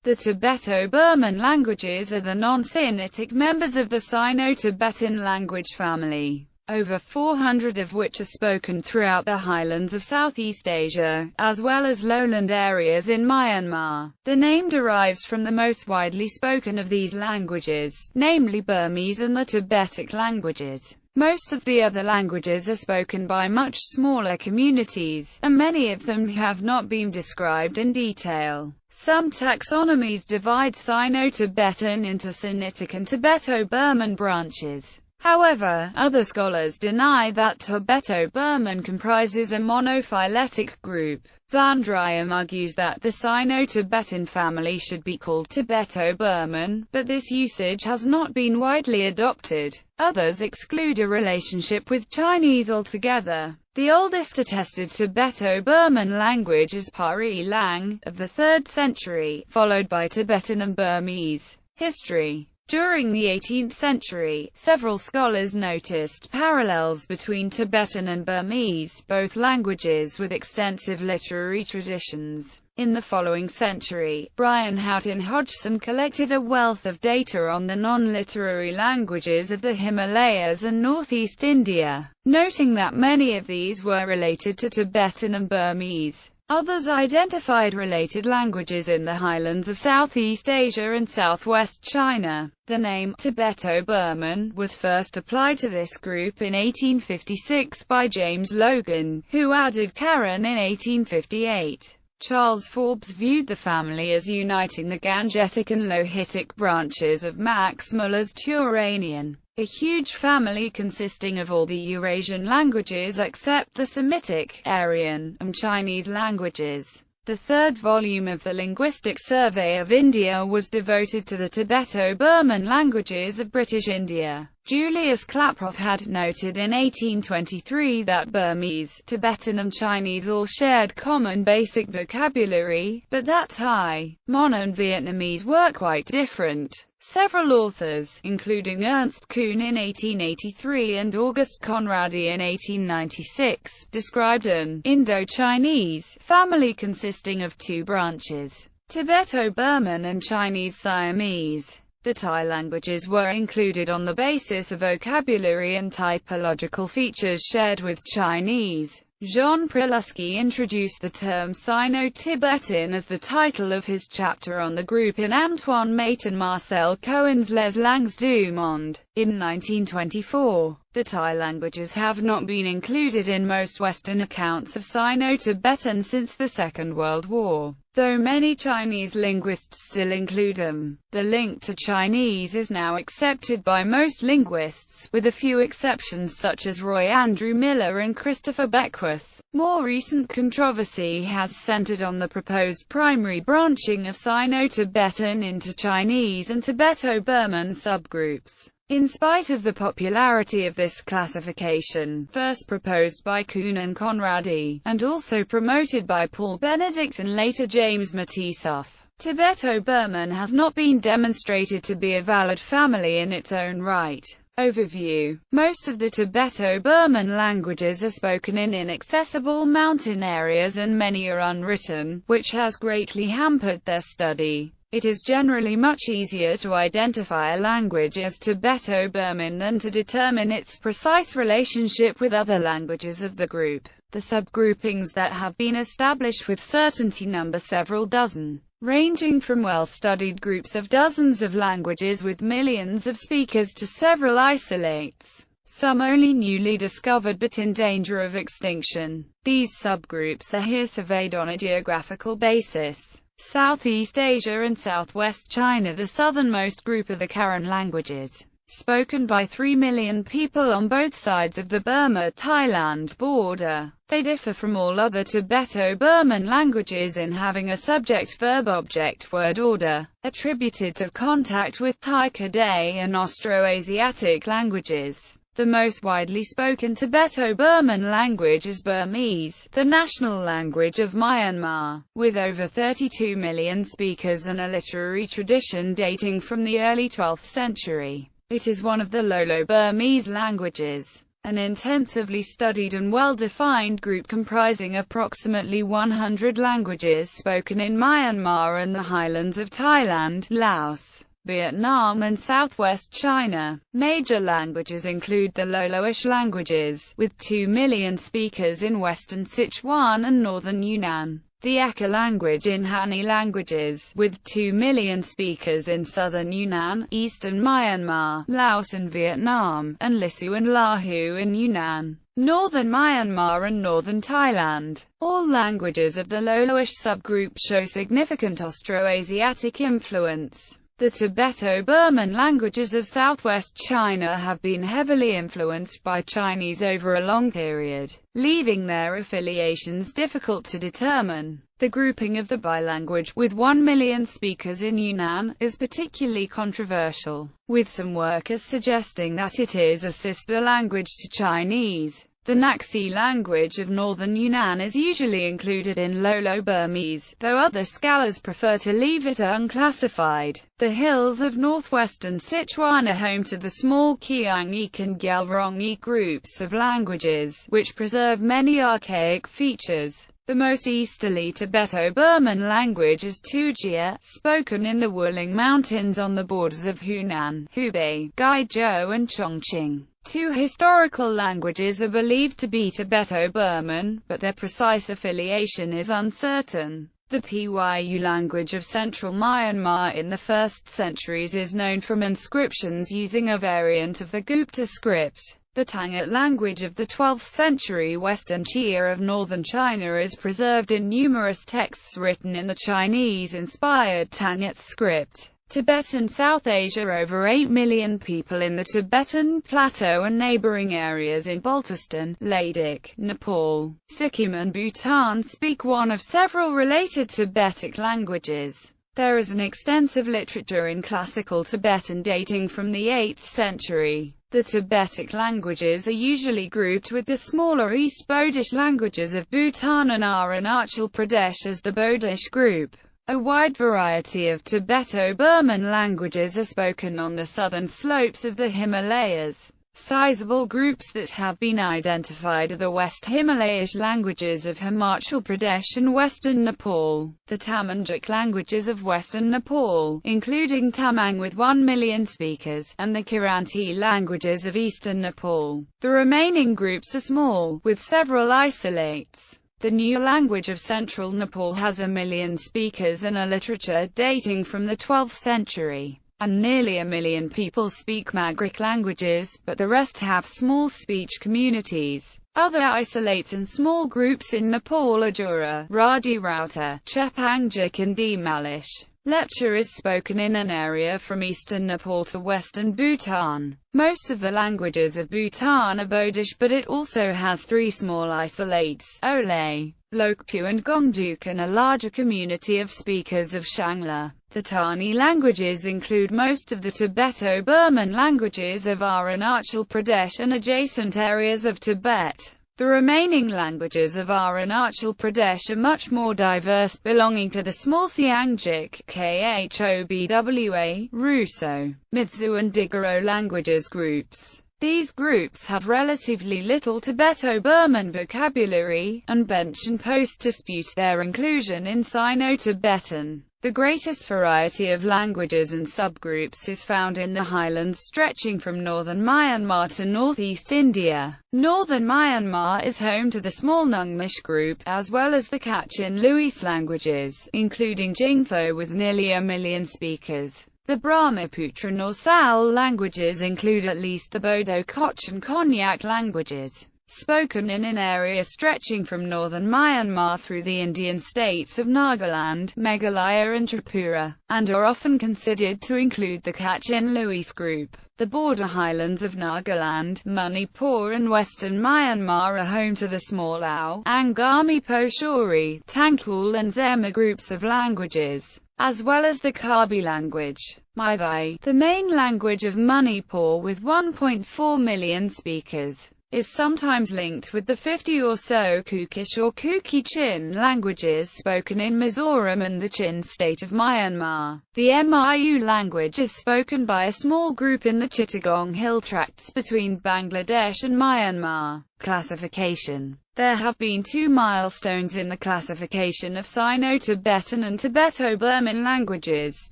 The Tibeto-Burman languages are the non-Sinitic members of the Sino-Tibetan language family, over 400 of which are spoken throughout the highlands of Southeast Asia, as well as lowland areas in Myanmar. The name derives from the most widely spoken of these languages, namely Burmese and the Tibetic languages. Most of the other languages are spoken by much smaller communities, and many of them have not been described in detail. Some taxonomies divide Sino-Tibetan into Sinitic and Tibeto-Burman branches. However, other scholars deny that Tibeto-Burman comprises a monophyletic group. Van Driem argues that the Sino-Tibetan family should be called Tibeto-Burman, but this usage has not been widely adopted. Others exclude a relationship with Chinese altogether. The oldest attested Tibeto-Burman language is Pari Lang, of the 3rd century, followed by Tibetan and Burmese. History. During the 18th century, several scholars noticed parallels between Tibetan and Burmese, both languages with extensive literary traditions. In the following century, Brian Houghton Hodgson collected a wealth of data on the non-literary languages of the Himalayas and northeast India, noting that many of these were related to Tibetan and Burmese. Others identified related languages in the highlands of Southeast Asia and southwest China. The name Tibeto-Burman was first applied to this group in 1856 by James Logan, who added Karen in 1858. Charles Forbes viewed the family as uniting the Gangetic and Lohitic branches of Max Muller's Turanian, a huge family consisting of all the Eurasian languages except the Semitic, Aryan, and Chinese languages. The 3rd volume of the Linguistic Survey of India was devoted to the Tibeto-Burman languages of British India. Julius Klaproth had noted in 1823 that Burmese, Tibetan and Chinese all shared common basic vocabulary, but that Thai, Mon and Vietnamese were quite different. Several authors, including Ernst Kuhn in 1883 and August Conradi in 1896, described an Indo-Chinese family consisting of 2 branches, Tibeto-Burman and Chinese Siamese. The Thai languages were included on the basis of vocabulary and typological features shared with Chinese. Jean Prilusky introduced the term Sino-Tibetan as the title of his chapter on the group in Antoine Mate and Marcel Cohen's Les Langues du Monde. In 1924, the Thai languages have not been included in most Western accounts of Sino-Tibetan since the Second World War, though many Chinese linguists still include them. The link to Chinese is now accepted by most linguists, with a few exceptions such as Roy Andrew Miller and Christopher Beckwith. More recent controversy has centered on the proposed primary branching of Sino-Tibetan into Chinese and Tibeto-Burman subgroups. In spite of the popularity of this classification, first proposed by Kuhn and Conradi, and also promoted by Paul Benedict and later James Matisoff, Tibeto-Burman has not been demonstrated to be a valid family in its own right. Overview. Most of the Tibeto-Burman languages are spoken in inaccessible mountain areas and many are unwritten, which has greatly hampered their study. It is generally much easier to identify a language as Tibeto-Burman than to determine its precise relationship with other languages of the group. The subgroupings that have been established with certainty number several dozen, ranging from well-studied groups of dozens of languages with millions of speakers to several isolates, some only newly discovered but in danger of extinction. These subgroups are here surveyed on a geographical basis. Southeast Asia and southwest China. The southernmost group are the Karen languages, spoken by 3 million people on both sides of the Burma-Thailand border. They differ from all other Tibeto-Burman languages in having a subject-verb-object-word order, attributed to contact with Thai Kadai and Austroasiatic languages. The most widely spoken Tibeto-Burman language is Burmese, the national language of Myanmar, with over 32 million speakers and a literary tradition dating from the early 12th century. It is one of the Lolo-Burmese languages. an intensively studied and well-defined group comprising approximately 100 languages spoken in Myanmar and the highlands of Thailand, Laos, Vietnam and southwest China. Major languages include the Loloish languages, with 2 million speakers in western Sichuan and northern Yunnan. The Eka language in Hani languages, with 2 million speakers in southern Yunnan, eastern Myanmar, Laos and Vietnam, and Lisu and Lahu in Yunnan, northern Myanmar and northern Thailand. All languages of the Loloish subgroup show significant Austroasiatic influence. The Tibeto-Burman languages of southwest China have been heavily influenced by Chinese over a long period, leaving their affiliations difficult to determine. The grouping of the bilanguage, with 1 million speakers in Yunnan, is particularly controversial, with some workers suggesting that it is a sister language to Chinese. The Naxi language of northern Yunnan is usually included in Lolo-Burmese, though other scholars prefer to leave it unclassified. The hills of northwestern Sichuan are home to the small Qiangnik and Gyalrongnik groups of languages, which preserve many archaic features. The most easterly Tibeto-Burman language is Tujia, spoken in the Wuling Mountains on the borders of Hunan, Hubei, Guizhou and Chongqing. 2 historical languages are believed to be Tibeto-Burman, but their precise affiliation is uncertain. The Pyu language of central Myanmar in the 1st centuries is known from inscriptions using a variant of the Gupta script. The Tangut language of the 12th century Western Chia of northern China is preserved in numerous texts written in the Chinese-inspired Tangut script. Tibet and South Asia. Over 8 million people in the Tibetan Plateau and neighboring areas in Baltistan, Ladakh, Nepal, Sikkim and Bhutan speak one of several related Tibetic languages. There is an extensive literature in classical Tibetan dating from the 8th century. The Tibetic languages are usually grouped with the smaller East Bodish languages of Bhutan and Arunachal Pradesh as the Bodish group. A wide variety of Tibeto-Burman languages are spoken on the southern slopes of the Himalayas. Sizable groups that have been identified are the West Himalayas languages of Himachal Pradesh and western Nepal, the Tamanjuk languages of western Nepal, including Tamang with 1 million speakers, and the Kiranti languages of eastern Nepal. The remaining groups are small, with several isolates. The New language of central Nepal has 1 million speakers and a literature dating from the 12th century. And nearly 1 million people speak Magrik languages, but the rest have small speech communities. Other isolates and small groups in Nepal are Jura, Radi Rauta, Chepangjik and Demalish. Lepcha is spoken in an area from eastern Nepal to western Bhutan. Most of the languages of Bhutan are Bodish, but it also has 3 small isolates, Olay, Lokpu and Gongduk, and a larger community of speakers of Shangla. The Tani languages include most of the Tibeto-Burman languages of Arunachal Pradesh and adjacent areas of Tibet. The remaining languages of Arunachal Pradesh are much more diverse, belonging to the small Xiangjik, Khobwa, Ruso, Midzu and Digaro languages groups. These groups have relatively little Tibeto-Burman vocabulary, and bench and post dispute their inclusion in Sino-Tibetan. The greatest variety of languages and subgroups is found in the highlands stretching from northern Myanmar to northeast India. Northern Myanmar is home to the small Nungmish group, as well as the Kachin-Luis languages, including Jingpho with nearly 1 million speakers. The Brahmaputra Norsal languages include at least the Bodo Koch and Konyak languages, spoken in an area stretching from northern Myanmar through the Indian states of Nagaland, Meghalaya and Tripura, and are often considered to include the Kachin-Luis group. The border highlands of Nagaland, Manipur and western Myanmar are home to the small Ao, Angami Poshuri, Tangkhul and Zema groups of languages, as well as the Karbi language, Meitei, the main language of Manipur with 1.4 million speakers. is sometimes linked with the 50 or so Kukish or Kuki-Chin languages spoken in Mizoram and the Chin state of Myanmar. The Miu language is spoken by a small group in the Chittagong Hill Tracts between Bangladesh and Myanmar. Classification. There have been two milestones in the classification of Sino-Tibetan and Tibeto-Burman languages,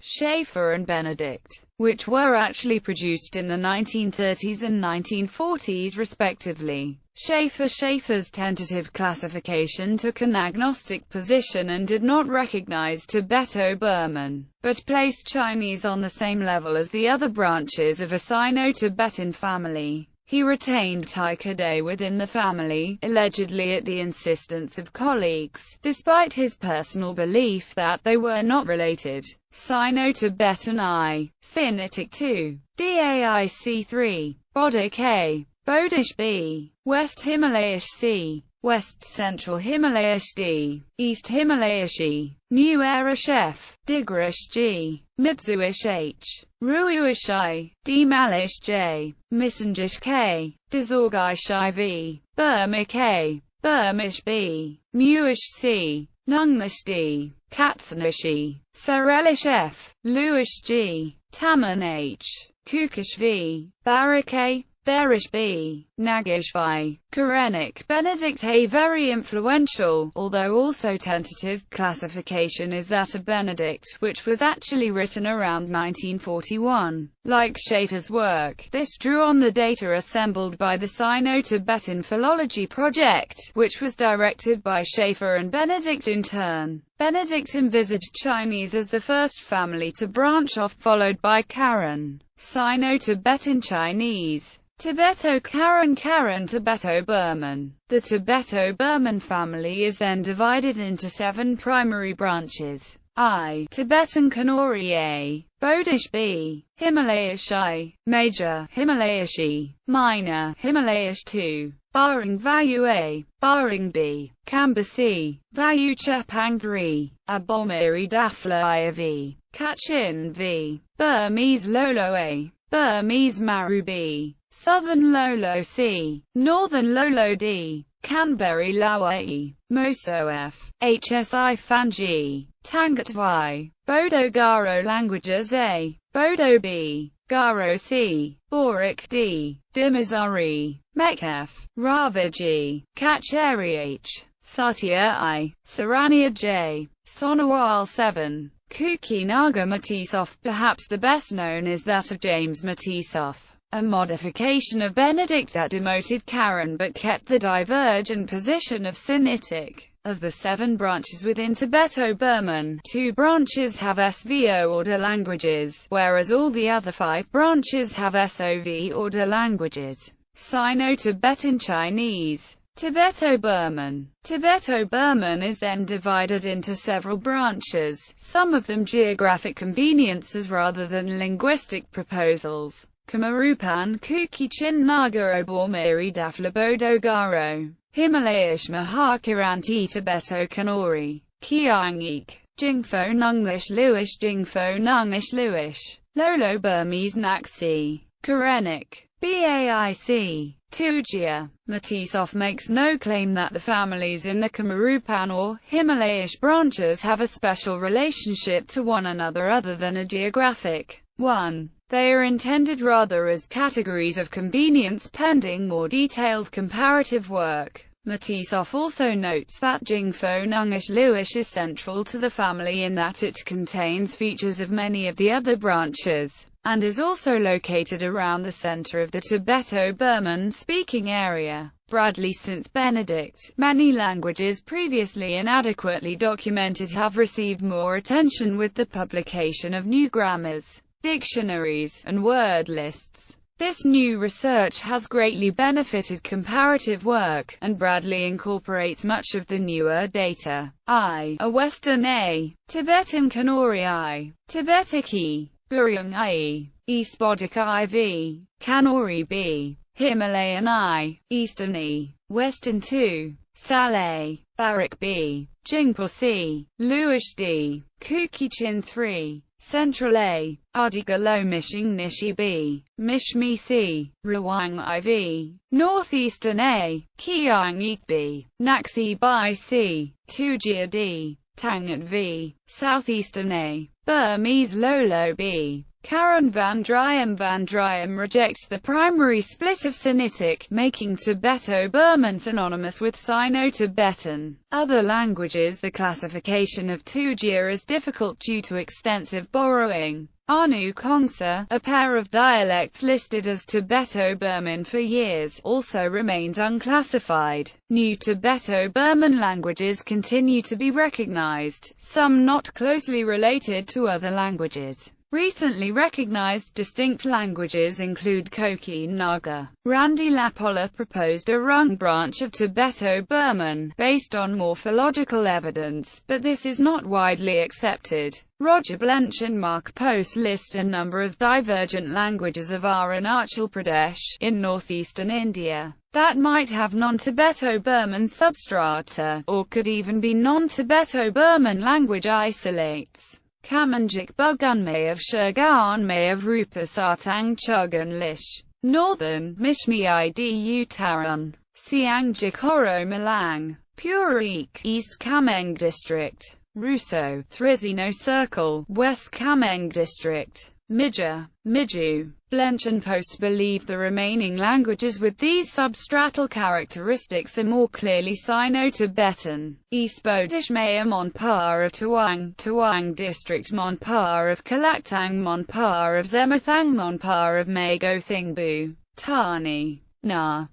Schaeffer and Benedict, which were actually produced in the 1930s and 1940s respectively. Schaeffer's tentative classification took an agnostic position and did not recognize Tibeto-Burman, but placed Chinese on the same level as the other branches of a Sino-Tibetan family. He retained Tibeto within the family, allegedly at the insistence of colleagues, despite his personal belief that they were not related. Sino-Tibetan I, Sinitic II, Daic III, Bodic A, Bodish B, West Himalayish C, West Central Himalayish D, East Himalayish E, Nuerish F, Digrish G, Mitsuish H, Ruish I, Demalish J, Missangish K, Dizorgish IV, Burmic A, Burmish B, Muish C, Nunglish D, Katsanish E, Sarelish F, Luish G, Taman H, Kukish V, Barik A, Berish B, Nagish V, Karenic. Benedict. A very influential, although also tentative, classification is that of Benedict, which was actually written around 1941. Like Schaeffer's work, this drew on the data assembled by the Sino-Tibetan Philology Project, which was directed by Schaeffer and Benedict in turn. Benedict envisaged Chinese as the first family to branch off, followed by Karen, Sino-Tibetan Chinese, Tibeto-Karen, Tibeto-Burman. The Tibeto-Burman family is then divided into 7 primary branches. I. Tibetan Kanuri A, Bodish B, Himalayish I, Major Himalayish E, Minor Himalayish II, Baring Vayu A, Baring B, Kamba C, Vayu Chepang III, Abomiri Dafla IV, Kachin V, Burmese Lolo A, Burmese Maru B, Southern Lolo C, Northern Lolo D, Canberry Lawa E, Moso F, HSI Fanji, Tangut Y, Bodo Garo languages A, Bodo B, Garo C, Boric D, Dimizari, Mek F, Ravaji, Kacheri H, Satya I, Sarania J, Sonowal 7, Kuki Naga Matisoff. Perhaps the best known is that of James Matisoff, a modification of Benedict that demoted Karen but kept the divergent position of Sinitic. Of the 7 branches within Tibeto-Burman, 2 branches have SVO order languages, whereas all the other 5 branches have SOV order languages. Sino-Tibetan Chinese, Tibeto-Burman. Tibeto-Burman is then divided into several branches, some of them geographic conveniences rather than linguistic proposals. Kamarupan, Kuki-Chin Naga Obomiri Dafla Bodo Garo, Himalayish Kiranti Tibeto-Kanuri, Kiangik, Jingfo Nunglish Luish Jingfo Nunglish Luish, Lolo Burmese Naxi, Karenic, Baic, Tujia. Matisoff makes no claim that the families in the Kamarupan or Himalayish branches have a special relationship to one another other than a geographic one. They are intended rather as categories of convenience pending more detailed comparative work. Matisoff also notes that Jingfo Nungish Luish is central to the family in that it contains features of many of the other branches, and is also located around the center of the Tibeto-Burman speaking area. Bradley. Since Benedict, many languages previously inadequately documented have received more attention with the publication of new grammars, dictionaries, and word lists. This new research has greatly benefited comparative work, and Bradley incorporates much of the newer data. I. A Western A, Tibetan Kanuri I, Tibetic E, Guryung I, East Bodic IV, Kanuri B, Himalayan I, Eastern E, Western II, Saleh, Barik B, Jingpo C, Luish D, Kukichin 3, Central A, Ardigalo Mishing Nishi B, Mishmi C, Rawang IV, Northeastern A, Kiang Ik B, Naxi Bai C, Tujia D, Tangat V, Southeastern A, Burmese Lolo B. Karen van Driem rejects the primary split of Sinitic, making Tibeto-Burman synonymous with Sino-Tibetan. Other languages. The classification of Tujia is difficult due to extensive borrowing. Anu Kongsa, a pair of dialects listed as Tibeto-Burman for years, also remains unclassified. New Tibeto-Burman languages continue to be recognized, some not closely related to other languages. Recently recognized distinct languages include Koki Naga. Randy Lapolla proposed a Rung branch of Tibeto-Burman, based on morphological evidence, but this is not widely accepted. Roger Blench and Mark Post list a number of divergent languages of Arunachal Pradesh, in northeastern India, that might have non-Tibeto-Burman substrata, or could even be non-Tibeto-Burman language isolates. Kamanjik Bugunmay of Shurganmay of Rupa Sartang Chugan Lish. Northern, Mishmi Idu Tarun. Siangjik Horo Malang. Purik, East Kameng District. Ruso, Thrizino Circle, West Kameng District. Midja, Miju. Blench and Post believe the remaining languages with these substratal characteristics are more clearly Sino-Tibetan. East Bodish Maya Monpar of Tuang District, Monpar of Kalaktang, Monpar of Zemathang, Monpar of Mago Thingbu, Tani, Na.